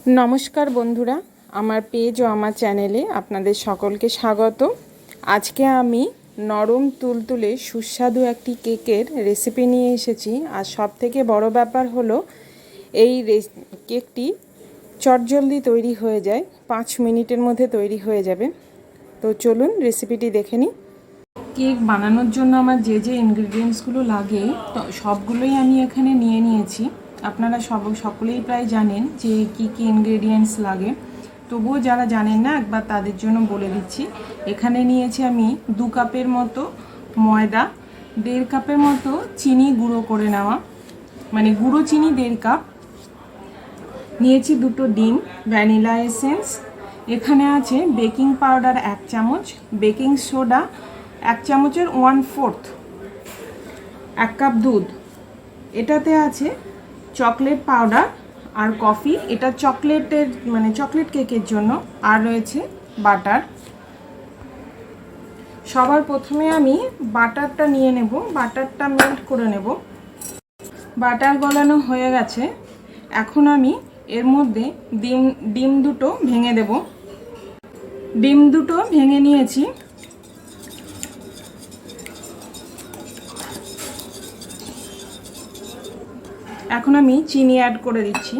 নমস্কার বন্ধুরা, আমার পেজ ও আমার চ্যানেলে আপনাদের সকলকে স্বাগত। আজকে আমি নরম তুলতুলে সুস্বাদু একটি কেকের রেসিপি নিয়ে এসেছি। আর সবথেকে বড় ব্যাপার হলো এই কেকটি চটজলদি তৈরি হয়ে যায়, 5 মিনিটের মধ্যে তৈরি হয়ে যাবে। তো চলুন রেসিপিটি দেখে নিই। কেক বানানোর জন্য আমার যে যে ইনগ্রিডিয়েন্টসগুলো লাগে তো সবগুলোই আমি এখানে নিয়ে নিয়েছি। আপনারা সকলেই প্রায় জানেন যে কি কি ইনগ্রিডিয়েন্টস লাগে, তবুও যারা জানেন না একবার তাদের জন্য বলে দিচ্ছি। এখানে নিয়েছি আমি 2 কাপের মতো ময়দা, 1.5 কাপের মতো চিনি গুঁড়ো করে নেওয়া, মানে গুঁড়ো চিনি 1.5 কাপ নিয়েছি, 2টো ডিম, ভ্যানিলা এসেন্স, এখানে আছে বেকিং পাউডার 1 চামচ, বেকিং সোডা 1 চামচের 1/4, 1 কাপ দুধ, এটাতে আছে চকলেট পাউডার আর কফি, এটা চকলেটের মানে চকলেট কেকের জন্য, আর রয়েছে বাটার। সবার প্রথমে আমি বাটারটা নিয়ে নেব, বাটারটা মেল্ট করে নেব। বাটার গলানো হয়ে গেছে, এখন আমি এর মধ্যে ডিম দুটো ভেঙে দেব। ডিম দুটো ভেঙে নিয়েছি। এখন আমি চিনি অ্যাড করে দিচ্ছি।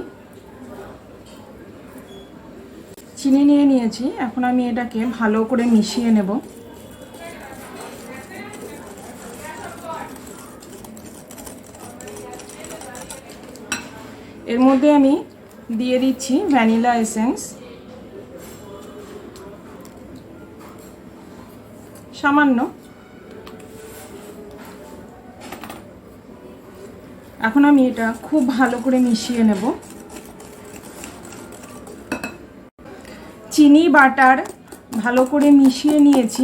চিনি নিয়ে নিয়েছি, এখন আমি এটাকে ভালো করে মিশিয়ে নেব। এর মধ্যে আমি দিয়ে দিচ্ছি ভ্যানিলা এসেন্স সামান্য। এখন আমি এটা খুব ভালো করে মিশিয়ে নেব। চিনি বাটার ভালো করে মিশিয়ে নিয়েছি।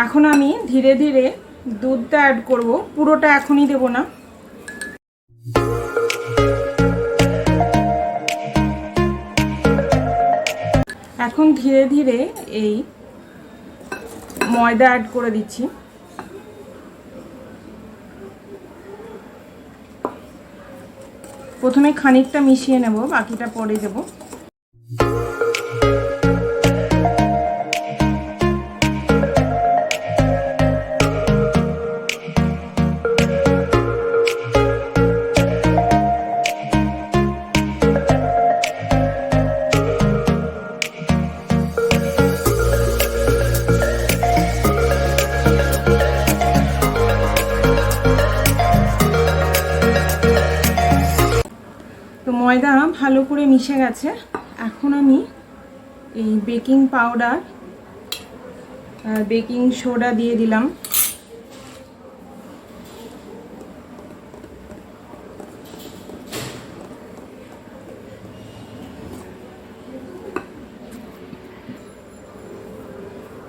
এখন আমি ধীরে ধীরে দুধটা অ্যাড করব, পুরোটা এখনই দেব না। এখন ধীরে ধীরে এই ময়দা অ্যাড করে দিচ্ছি। প্রথমে খানিকটা মিশিয়ে নেব, বাকিটা পরে দেব। তো ময়দা ভালো করে মিশে গেছে, এখন আমি এই বেকিং পাউডার আর বেকিং সোডা দিয়ে দিলাম।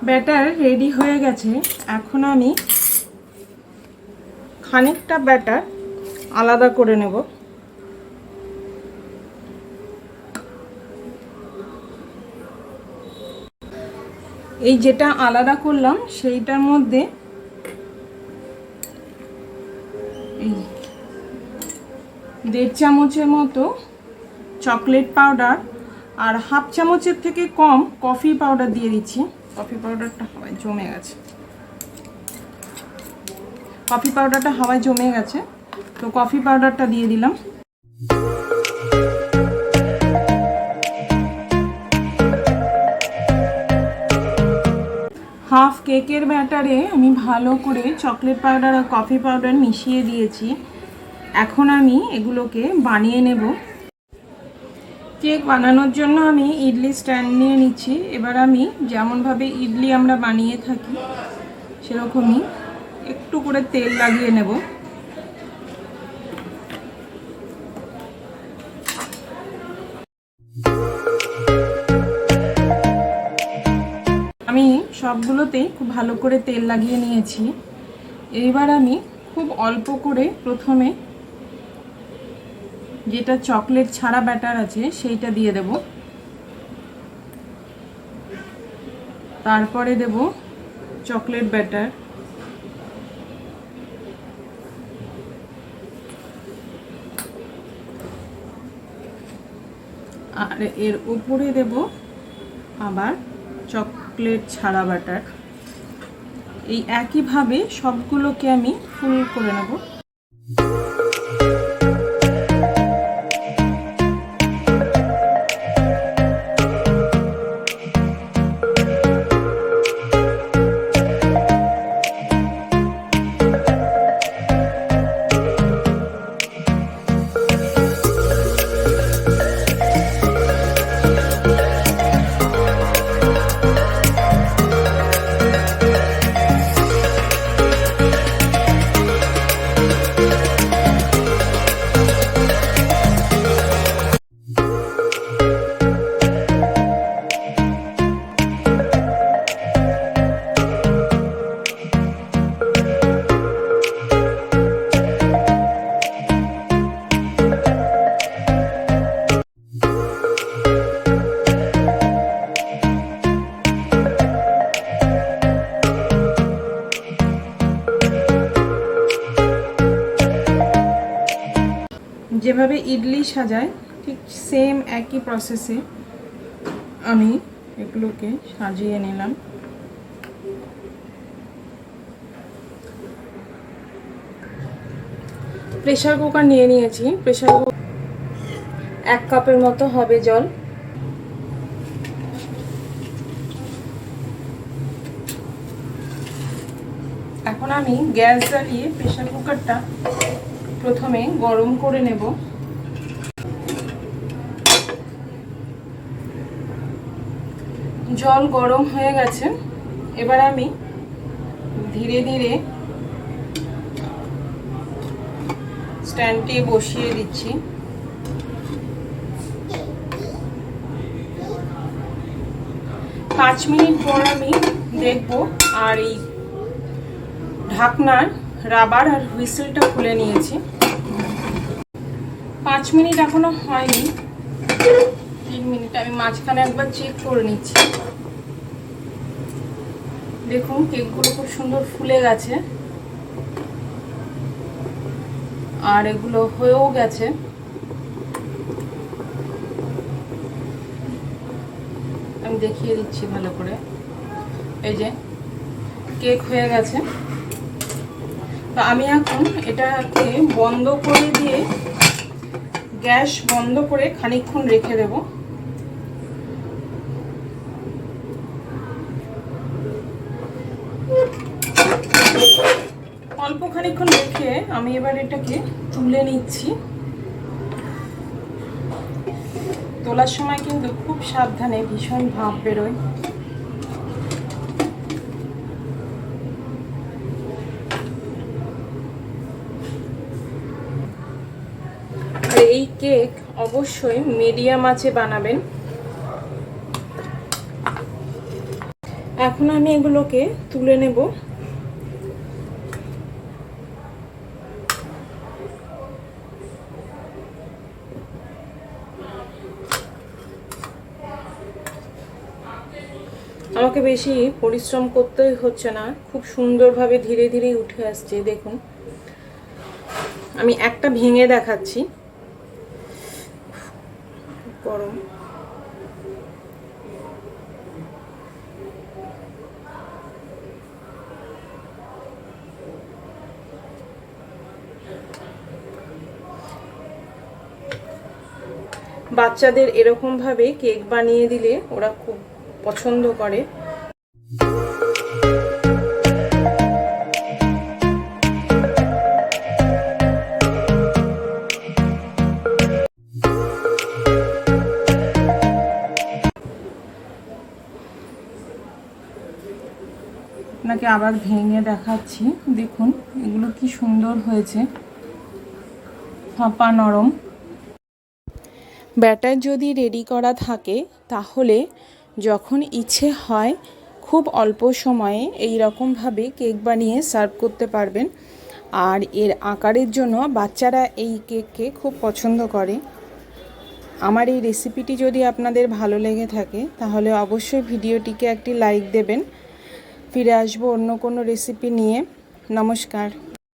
ব্যাটার রেডি হয়ে গেছে, এখন আমি খানিকটা ব্যাটার আলাদা করে নেব। এই যেটা আলাদা করলাম সেইটার মধ্যে এই 1.5 চামচের মতো চকলেট পাউডার আর 1/2 চামচের থেকে কম কফি পাউডার দিয়ে দিচ্ছি। কফি পাউডারটা হাওয়ায় জমে গেছে, কফি পাউডারটা হাওয়ায় জমে গেছে, তো কফি পাউডারটা দিয়ে দিলাম। হাফ কেকের ব্যাটারে আমি ভালো করে চকলেট পাউডার আর কফি পাউডার মিশিয়ে দিয়েছি। এখন আমি এগুলোকে বানিয়ে নেব। কেক বানানোর জন্য আমি ইডলি স্ট্যান্ড নিয়ে নিচ্ছি। এবার আমি যেমনভাবে ইডলি আমরা বানিয়ে থাকি সেরকমই একটু করে তেল লাগিয়ে নেব। আমি সবগুলোতেই খুব ভালো করে তেল লাগিয়ে নিয়েছি। এইবার আমি খুব অল্প করে প্রথমে যেটা চকলেট ছাড়া ব্যাটার আছে সেইটা দিয়ে দেব, তারপরে দেব চকলেট ব্যাটার, আর এর উপরে দেব আবার চকলেট ছাড়া বাটার। এই একইভাবে সবগুলোকে আমি ফুল করে নেব। যেভাবে ইডলি সাজায় ঠিক সেম একই প্রসেসে আমি এগুলোকে সাজিয়ে নিলাম। প্রেসার কুকার নিয়ে নিয়েছি। প্রেসার কুকার 1 কাপের মতো হবে জল। এখন আমি গ্যাস জ্বালিয়ে প্রেসার কুকারটা প্রথমে গরম করে নেব। জল গরম হয়ে গেছে। এবার আমি ধীরে ধীরে স্ট্যান্ডটি বসিয়ে দিচ্ছি। পাঁচ মিনিট পর আমি দেখব। আর এই ঢাকনার রাবার আর হুইসেলটা খুলে নিয়েছি। 5 মিনিট এখনো হয়নি, 3 মিনিট। আমি মাঝখানে একবার চেক করে নিচ্ছি। দেখুন কেকগুলো খুব সুন্দর ফুলে গেছে আর এগুলো হয়েও গেছে। আমি দেখিয়ে দিচ্ছি ভালো করে। এই যে কেক হয়ে গেছে। তো আমি এখন এটাকে বন্ধ করে দিয়ে গ্যাস বন্ধ করে খানিকক্ষণ রেখে দেব। অল্প খানিকক্ষণ রেখে আমি এবার এটাকে তুলে নিচ্ছি। তোলার সময় কিন্তু খুব সাবধানে, ভীষণ ভাপ বেরোয়। এই কেক অবশ্যই মিডিয়াম আঁচে বানাবেন। এখন আমি এগুলোকে তুলে নেব। আমাকে বেশি পরিশ্রম করতেই হচ্ছে না, খুব সুন্দরভাবে ধীরে ধীরে উঠে আসছে। দেখুন আমি একটা ভেঙে দেখাচ্ছি। গরম। বাচ্চাদের এরকম ভাবে কেক বানিয়ে দিলে ওরা খুব পছন্দ করে। আপনাকে আবার ভেঙে দেখাচ্ছি। দেখুন এগুলো কি সুন্দর হয়েছে, ফাঁপা নরম। ব্যাটার যদি রেডি করা থাকে তাহলে যখন ইচ্ছে হয় খুব অল্প সময়ে এই রকমভাবে কেক বানিয়ে সার্ভ করতে পারবেন। আর এর আকারের জন্য বাচ্চারা এই কেককে খুব পছন্দ করে। আমার এই রেসিপিটি যদি আপনাদের ভালো লেগে থাকে তাহলে অবশ্যই ভিডিওটিকে একটি লাইক দেবেন। ফিরে আসবো অন্য কোনো রেসিপি নিয়ে। নমস্কার।